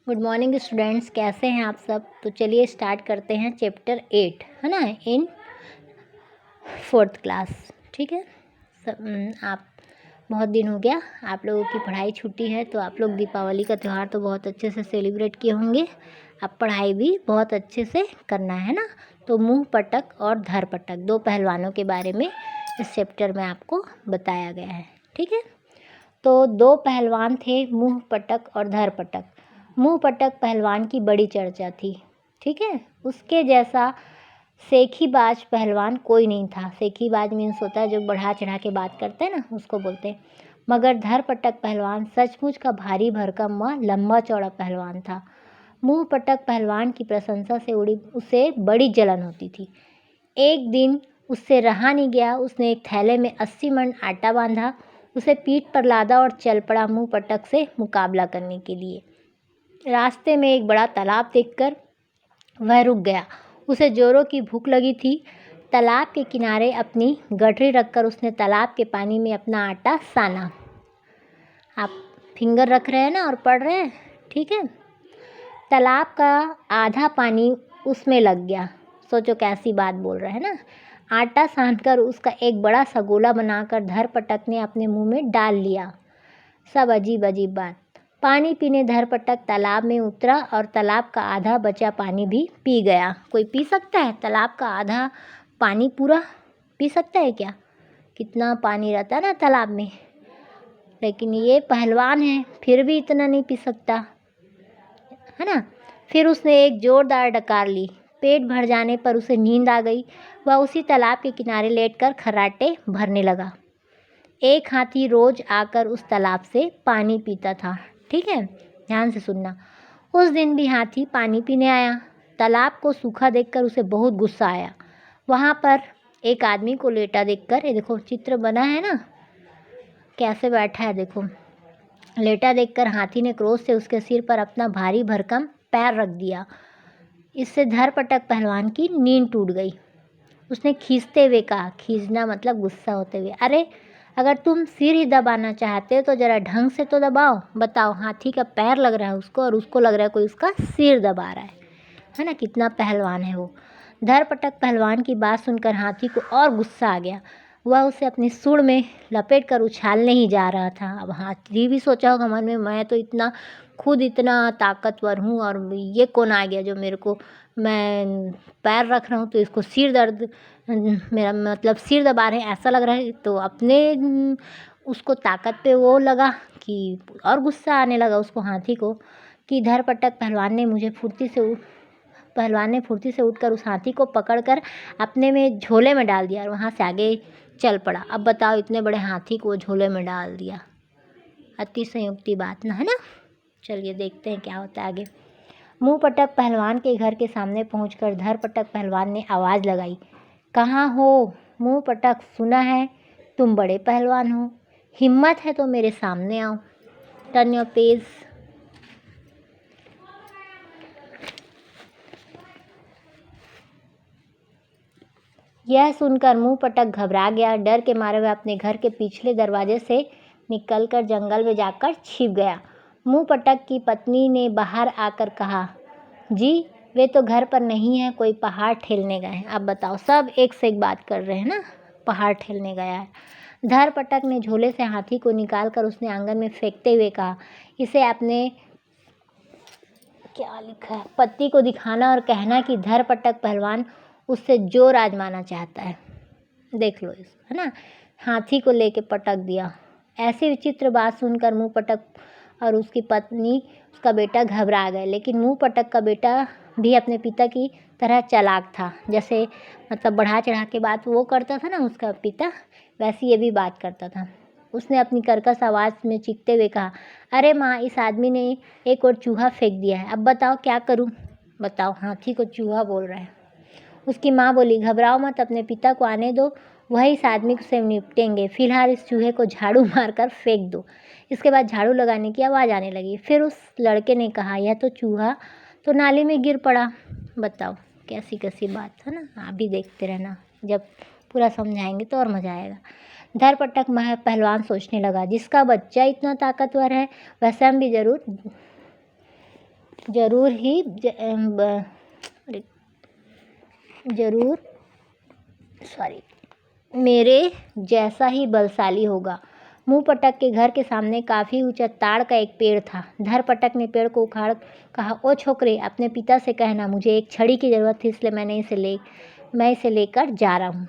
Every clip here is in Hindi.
गुड मॉर्निंग स्टूडेंट्स, कैसे हैं आप सब। तो चलिए स्टार्ट करते हैं चैप्टर 8, है ना, इन 4th क्लास। ठीक है सब। आप बहुत दिन हो गया, आप लोगों की पढ़ाई छुट्टी है, तो आप लोग दीपावली का त्यौहार तो बहुत अच्छे से सेलिब्रेट किए होंगे। अब पढ़ाई भी बहुत अच्छे से करना है ना। तो मुंह पटक और धर पटक, दो पहलवानों के बारे में इस चैप्टर में आपको बताया गया है। ठीक है, तो दो पहलवान थे, मुंह पटक और धर पटक। मुंह पटक पहलवान की बड़ी चर्चा थी। ठीक है, उसके जैसा सेखीबाज पहलवान कोई नहीं था। सेखीबाज मीन्स होता है जो बढ़ा चढ़ा के बात करते हैं ना, उसको बोलते हैं। मगर धर पटक पहलवान सचमुच का भारी भरकम व लंबा चौड़ा पहलवान था। मुंह पटक पहलवान की प्रशंसा से उसे बड़ी जलन होती थी। एक दिन उससे रहा नहीं गया, उसने एक थैले में 80 मन आटा बांधा, उसे पीठ पर लादा और चल पड़ा मुंह पटक से मुकाबला करने के लिए। रास्ते में एक बड़ा तालाब देखकर वह रुक गया। उसे जोरों की भूख लगी थी। तालाब के किनारे अपनी गठरी रखकर उसने तालाब के पानी में अपना आटा साना। आप फिंगर रख रहे हैं ना और पढ़ रहे हैं, ठीक है। तालाब का आधा पानी उसमें लग गया। सोचो कैसी बात बोल रहे हैं ना। आटा सानकर उसका एक बड़ा सा गोला बनाकर धर पटक ने अपने मुंह में डाल लिया। सब अजीब अजीब बात। पानी पीने धर पटक तालाब में उतरा और तालाब का आधा बचा पानी भी पी गया। कोई पी सकता है तालाब का आधा पानी पूरा पी सकता है क्या? कितना पानी रहता है ना तालाब में। लेकिन ये पहलवान है, फिर भी इतना नहीं पी सकता, है ना। फिर उसने एक जोरदार डकार ली। पेट भर जाने पर उसे नींद आ गई। वह उसी तालाब के किनारे लेटकर खर्राटे भरने लगा। एक हाथी रोज आकर उस तालाब से पानी पीता था। ठीक है, ध्यान से सुनना। उस दिन भी हाथी पानी पीने आया। तालाब को सूखा देखकर उसे बहुत गुस्सा आया। वहाँ पर एक आदमी को लेटा देखकर, ये देखो चित्र बना है ना, कैसे बैठा है देखो। लेटा देखकर हाथी ने क्रोध से उसके सिर पर अपना भारी भरकम पैर रख दिया। इससे धर पटक पहलवान की नींद टूट गई। उसने खींचते हुए कहा, खींचना मतलब गुस्सा होते हुए, अरे अगर तुम सिर ही दबाना चाहते हो तो ज़रा ढंग से तो दबाओ। बताओ, हाथी का पैर लग रहा है उसको और उसको लग रहा है कोई उसका सिर दबा रहा है ना। कितना पहलवान है वो। धर पटक पहलवान की बात सुनकर हाथी को और गुस्सा आ गया। वह उसे अपनी सूंड में लपेट कर उछालने ही जा रहा था। अब हाथी भी सोचा होगा मन में, मैं तो खुद इतना ताकतवर हूँ और ये कौन आ गया जो मेरे को, मैं पैर रख रहा हूँ तो इसको सिर दर्द, मेरा मतलब सिर दबा रहे हैं ऐसा लग रहा है। तो अपने उसको ताकत पे वो लगा कि और गुस्सा आने लगा उसको, हाथी को, कि धर पटक पहलवान ने फुर्ती से उठकर उस हाथी को पकड़कर अपने में झोले में डाल दिया और वहाँ से आगे चल पड़ा। अब बताओ, इतने बड़े हाथी को झोले में डाल दिया, अति संयुक्ति बात ना, है ना। चलिए देखते हैं क्या होता है आगे। मुंह पटक पहलवान के घर के सामने पहुंचकर धर पटक पहलवान ने आवाज़ लगाई, कहाँ हो मुंह पटक, सुना है तुम बड़े पहलवान हो, हिम्मत है तो मेरे सामने आओ। Turn your page. यह सुनकर मुंह पटक घबरा गया। डर के मारे वह अपने घर के पिछले दरवाजे से निकलकर जंगल में जाकर छिप गया। मुंह पटक की पत्नी ने बाहर आकर कहा, जी वे तो घर पर नहीं है, कोई पहाड़ ठेलने गए हैं। अब बताओ, सब एक से एक बात कर रहे हैं ना, पहाड़ ठेलने गया है। धर पटक ने झोले से हाथी को निकालकर उसने आंगन में फेंकते हुए कहा, इसे अपने क्या लिखा है, पति को दिखाना और कहना कि धर पटक पहलवान उससे जोर आजमाना चाहता है। देख लो इसको, है ना। हाथी को लेके पटक दिया। ऐसी विचित्र बात सुनकर मुंह पटक और उसकी पत्नी, उसका बेटा घबरा गए। लेकिन मुंह पटक का बेटा भी अपने पिता की तरह चालाक था। जैसे मतलब बढ़ा चढ़ा के बात वो करता था ना उसका पिता, वैसे ये भी बात करता था। उसने अपनी कर्कश आवाज़ में चीखते हुए कहा, अरे माँ, इस आदमी ने एक और चूहा फेंक दिया है, अब बताओ क्या करूँ। बताओ, हाथी को चूहा बोल रहा है। उसकी माँ बोली, घबराओ मत, अपने पिता को आने दो, वही इस आदमी से निपटेंगे। फिलहाल इस चूहे को झाड़ू मारकर फेंक दो। इसके बाद झाड़ू लगाने की आवाज़ आने लगी। फिर उस लड़के ने कहा, यह तो चूहा तो नाली में गिर पड़ा। बताओ कैसी कैसी बात है ना। आप भी देखते रहना, जब पूरा समझाएंगे तो और मज़ा आएगा। धर पटक पहलवान सोचने लगा, जिसका बच्चा इतना ताकतवर है वह स्वयं भी जरूर जरूर ही जरूर सॉरी मेरे जैसा ही बलशाली होगा। मुंह पटक के घर के सामने काफ़ी ऊंचा ताड़ का एक पेड़ था। धर पटक ने पेड़ को उखाड़ कहा, ओ छोकरे, अपने पिता से कहना मुझे एक छड़ी की ज़रूरत थी, इसलिए मैं इसे लेकर जा रहा हूँ।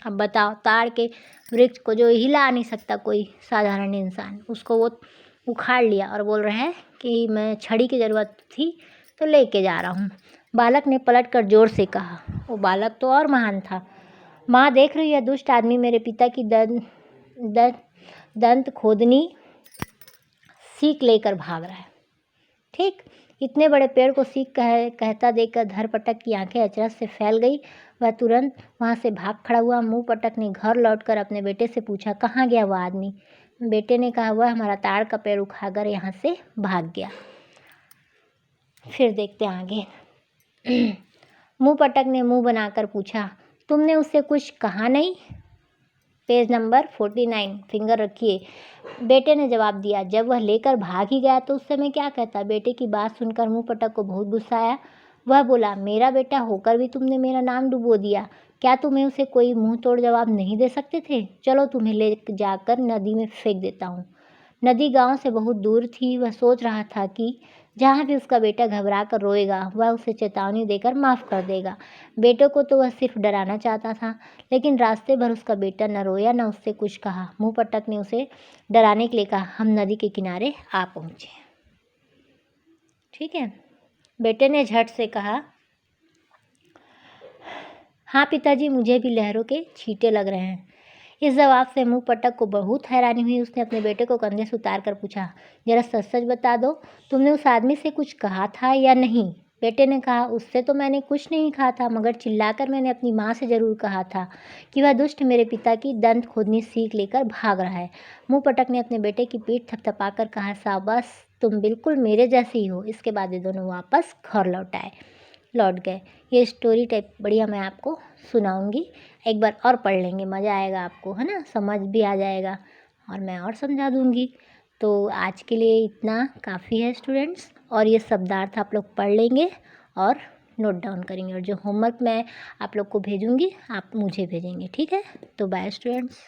अब बताओ, ताड़ के वृक्ष को जो हिला नहीं सकता कोई साधारण इंसान, उसको वो उखाड़ लिया और बोल रहा है कि मैं छड़ी की ज़रूरत थी तो लेके जा रहा हूँ। बालक ने पलट कर जोर से कहा। वो बालक तो और महान था। माँ, देख रही है, दुष्ट आदमी मेरे पिता की दंत खोदनी सीख लेकर भाग रहा है। ठीक इतने बड़े पेड़ को सीख कहता देखकर धरपटक की आंखें अचरज से फैल गई। वह तुरंत वहां से भाग खड़ा हुआ। मुंह पटक ने घर लौटकर अपने बेटे से पूछा, कहाँ गया वह आदमी? बेटे ने कहा, वह हमारा ताड़ का पेड़ उखाकर यहाँ से भाग गया। फिर देखते आगे। मुंह पटक ने मुंह बनाकर पूछा, तुमने उससे कुछ कहा नहीं? पेज नंबर 49, फिंगर रखिए। बेटे ने जवाब दिया, जब वह लेकर भाग ही गया तो उससे मैं क्या कहता? बेटे की बात सुनकर मुंह पटक को बहुत गुस्सा आया। वह बोला, मेरा बेटा होकर भी तुमने मेरा नाम डुबो दिया। क्या तुम्हें उसे कोई मुंह तोड़ जवाब नहीं दे सकते थे? चलो तुम्हें ले जाकर नदी में फेंक देता हूँ। नदी गांव से बहुत दूर थी। वह सोच रहा था कि जहाँ भी उसका बेटा घबरा कर रोएगा वह उसे चेतावनी देकर माफ़ कर देगा। बेटे को तो वह सिर्फ डराना चाहता था, लेकिन रास्ते भर उसका बेटा न रोया न उससे कुछ कहा। मुंह पटक ने उसे डराने के लिए कहा, हम नदी के किनारे आ पहुँचे। ठीक है। बेटे ने झट से कहा, हाँ पिताजी, मुझे भी लहरों के छींटे लग रहे हैं। इस जवाब से मुंह पटक को बहुत हैरानी हुई। उसने अपने बेटे को कंधे से उतार कर पूछा, जरा सच सच बता दो, तुमने उस आदमी से कुछ कहा था या नहीं? बेटे ने कहा, उससे तो मैंने कुछ नहीं कहा था, मगर चिल्लाकर मैंने अपनी माँ से ज़रूर कहा था कि वह दुष्ट मेरे पिता की दंत खोदनी सीख लेकर भाग रहा है। मुंह पटक ने अपने बेटे की पीठ थपथपाकर कहा, शाबाश, तुम बिल्कुल मेरे जैसे ही हो। इसके बाद ये दोनों वापस घर लौट गए। ये स्टोरी टाइप बढ़िया मैं आपको सुनाऊंगी। एक बार और पढ़ लेंगे, मज़ा आएगा आपको, है ना, समझ भी आ जाएगा और मैं और समझा दूंगी। तो आज के लिए इतना काफ़ी है स्टूडेंट्स, और ये शब्दार्थ आप लोग पढ़ लेंगे और नोट डाउन करेंगे, और जो होमवर्क मैं आप लोग को भेजूंगी आप मुझे भेजेंगे। ठीक है, तो बाय स्टूडेंट्स।